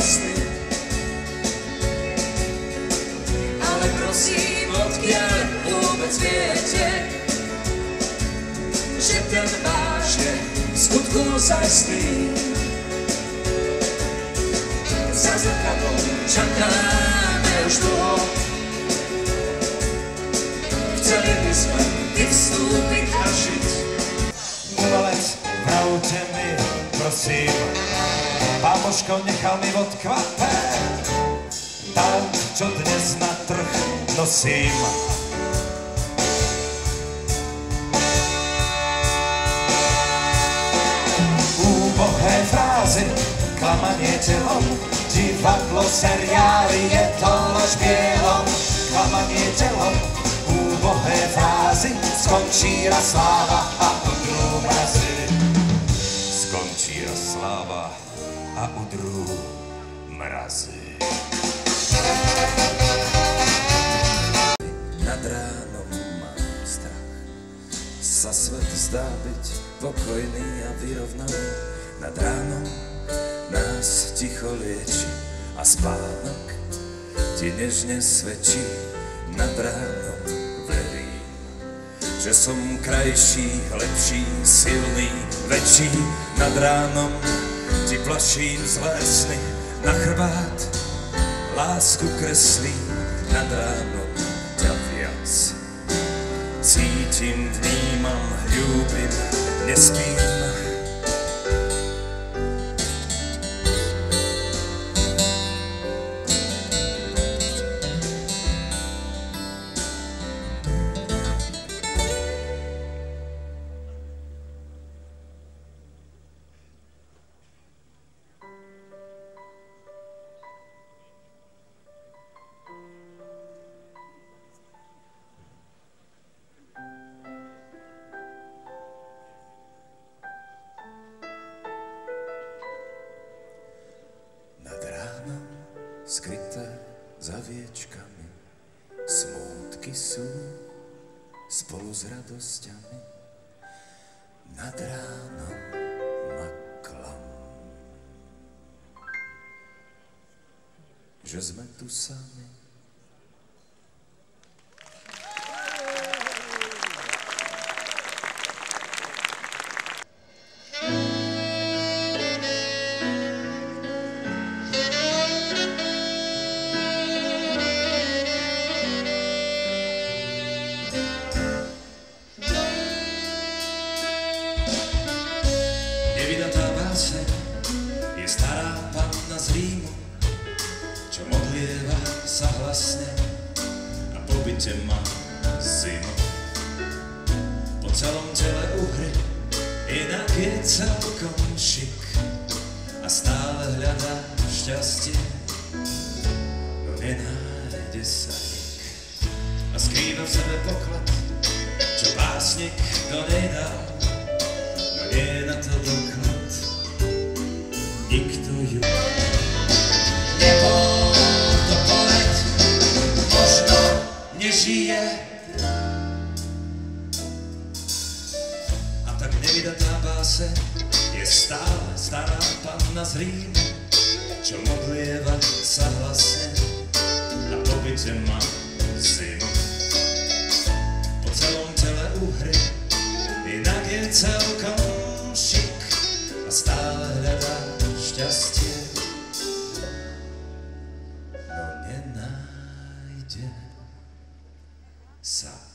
šťastný. Ale prosím, odkiaľ vôbec viete, že ten váš je v skutku ozajstný. Za zrkadlom čakáme už dlho, chceli by sme vystúpiť a žiť. Umelec, pravte mi, prosím, pán Božko nechal mi odkvape talent, čo dnes na trh nosím. Úbohé frázy, klamanie telom, divadlo, seriály, je to lož bielom. Klamanie telom, úbohé frázy, skončí raz sláva a udrú mrazy. Skončí raz sláva a udrú mrazy. Nad ránom mám strach, sa svet zdá byť pokojný a vyrovnaný. Nad ránom nás ticho lieči a spánok ti nežne svedčí. Nad ránom verím, že som krajší, lepší, silný, väčší. Nad ránom ti plaším zlé sny, na chrbát lásku kreslí. Nad ránom ťa viac cítim, vnímam, ľúbim, nespím. Skryté za viečkami, smútky sú spolu s radosťami. Nad ránom ma klam, že sme tu sami. Nevydatá báseň je stará panna z Rímu, čo modlieva sa hlasne a po byte má zimu. Po celom tele uhry, inak je celkom šik a stále hľadá šťastie, no nenájde sa nik. A skrýva v sebe poklad, čo básnik do nej dal, no nie na to doklad, nikto ju nebol to polet, možno nežije. A tak nevydatá báseň je stále stará panna z Rímu, čo modlieva sa hlasne a po byte má zimu. Po celom tele uhry, inak je celkom šik a stále hľadá šťastie, no nenájde sa.